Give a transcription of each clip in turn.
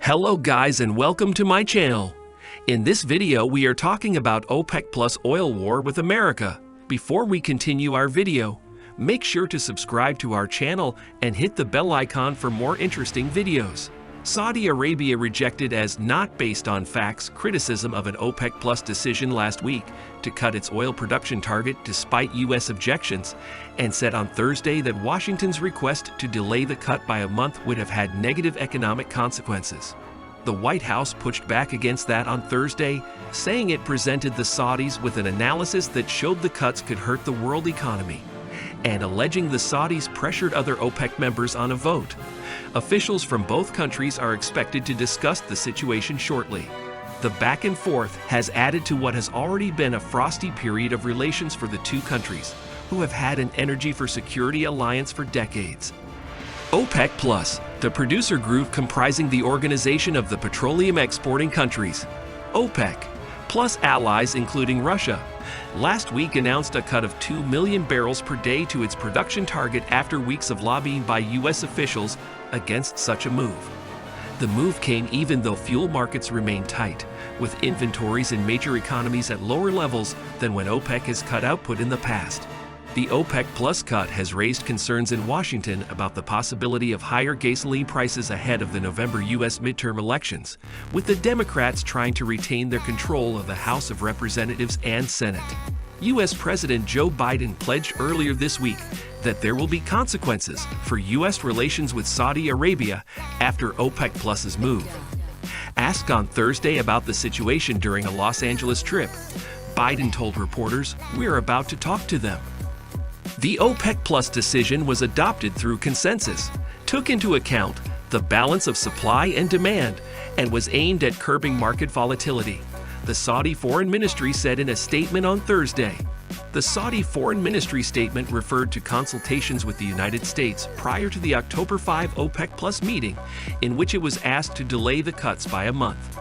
Hello guys and welcome to my channel. In this video we are talking about OPEC Plus oil war with America. Before we continue our video, make sure to subscribe to our channel and hit the bell icon for more interesting videos. Saudi Arabia rejected as not based on facts criticism of an OPEC Plus decision last week to cut its oil production target despite U.S. objections, and said on Thursday that Washington's request to delay the cut by a month would have had negative economic consequences. The White House pushed back against that on Thursday, saying it presented the Saudis with an analysis that showed the cuts could hurt the world economy, and alleging the Saudis pressured other OPEC members on a vote. Officials from both countries are expected to discuss the situation shortly. The back and forth has added to what has already been a frosty period of relations for the two countries, who have had an energy for security alliance for decades. OPEC Plus, the producer group comprising the Organization of the Petroleum Exporting Countries, OPEC, plus allies including Russia, last week announced a cut of 2 million barrels per day to its production target after weeks of lobbying by U.S. officials against such a move. The move came even though fuel markets remain tight, with inventories in major economies at lower levels than when OPEC has cut output in the past. The OPEC Plus cut has raised concerns in Washington about the possibility of higher gasoline prices ahead of the November U.S. midterm elections, with the Democrats trying to retain their control of the House of Representatives and Senate. U.S. President Joe Biden pledged earlier this week that there will be consequences for U.S. relations with Saudi Arabia after OPEC Plus's move. Asked on Thursday about the situation during a Los Angeles trip, Biden told reporters, "We're about to talk to them." The OPEC Plus decision was adopted through consensus, took into account the balance of supply and demand, and was aimed at curbing market volatility, the Saudi Foreign Ministry said in a statement on Thursday. The Saudi Foreign Ministry statement referred to consultations with the United States prior to the October 5 OPEC Plus meeting, in which it was asked to delay the cuts by a month.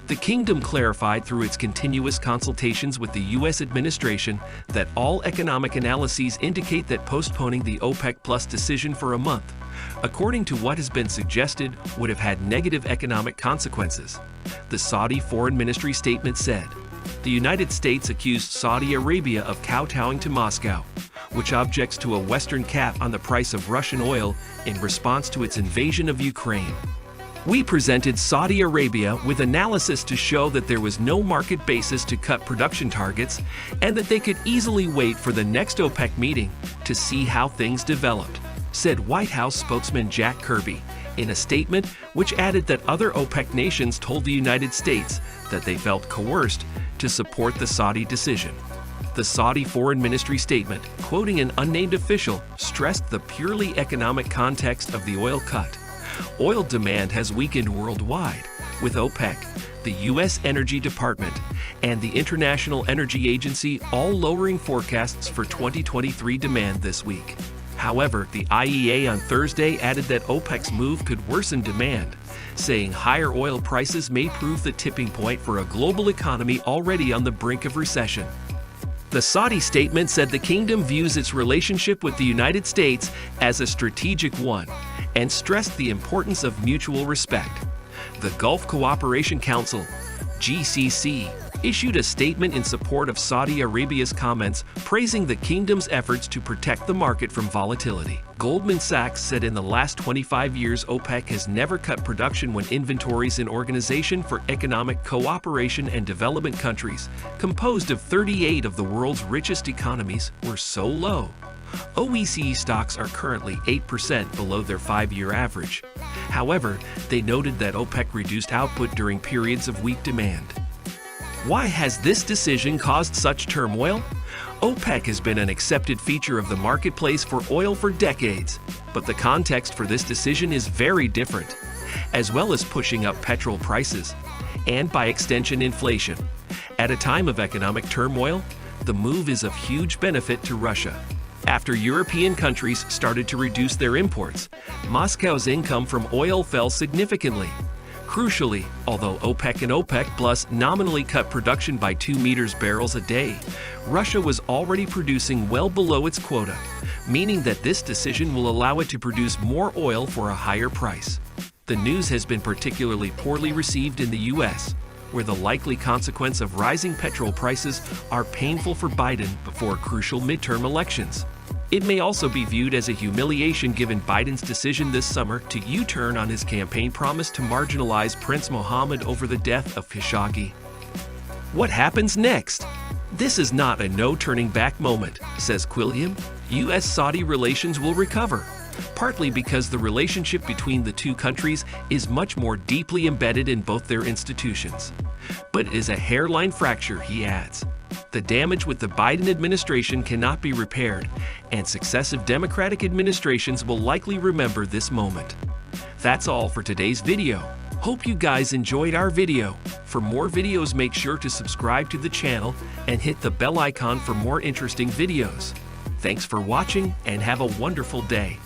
The kingdom clarified through its continuous consultations with the U.S. administration that all economic analyses indicate that postponing the OPEC Plus decision for a month, according to what has been suggested, would have had negative economic consequences. The Saudi Foreign Ministry statement said, "The United States accused Saudi Arabia of kowtowing to Moscow, which objects to a Western cap on the price of Russian oil in response to its invasion of Ukraine. We presented Saudi Arabia with analysis to show that there was no market basis to cut production targets and that they could easily wait for the next OPEC meeting to see how things developed," said White House spokesman Jack Kirby in a statement, which added that other OPEC nations told the United States that they felt coerced to support the Saudi decision. The Saudi Foreign Ministry statement, quoting an unnamed official, stressed the purely economic context of the oil cut. Oil demand has weakened worldwide, with OPEC, the U.S. Energy Department, and the International Energy Agency all lowering forecasts for 2023 demand this week. However, the IEA on Thursday added that OPEC's move could worsen demand, saying higher oil prices may prove the tipping point for a global economy already on the brink of recession. The Saudi statement said the kingdom views its relationship with the United States as a strategic one and stressed the importance of mutual respect. The Gulf Cooperation Council, GCC, issued a statement in support of Saudi Arabia's comments, praising the kingdom's efforts to protect the market from volatility. Goldman Sachs said in the last 25 years OPEC has never cut production when inventories in Organization for Economic Cooperation and Development countries, composed of 38 of the world's richest economies, were so low. OECD stocks are currently 8% below their 5-year average. However, they noted that OPEC reduced output during periods of weak demand. Why has this decision caused such turmoil? OPEC has been an accepted feature of the marketplace for oil for decades, but the context for this decision is very different, as well as pushing up petrol prices, and by extension inflation. At a time of economic turmoil, the move is of huge benefit to Russia. After European countries started to reduce their imports, Moscow's income from oil fell significantly. Crucially, although OPEC and OPEC Plus nominally cut production by 2 barrels a day, Russia was already producing well below its quota, meaning that this decision will allow it to produce more oil for a higher price. The news has been particularly poorly received in the U.S., where the likely consequence of rising petrol prices are painful for Biden before crucial midterm elections. It may also be viewed as a humiliation given Biden's decision this summer to U-turn on his campaign promise to marginalize Prince Mohammed over the death of Khashoggi. What happens next? This is not a no-turning-back moment, says Quilliam. U.S.-Saudi relations will recover, partly because the relationship between the two countries is much more deeply embedded in both their institutions. But it is a hairline fracture, he adds. The damage with the Biden administration cannot be repaired, and successive Democratic administrations will likely remember this moment. That's all for today's video. Hope you guys enjoyed our video. For more videos, make sure to subscribe to the channel and hit the bell icon for more interesting videos. Thanks for watching and have a wonderful day.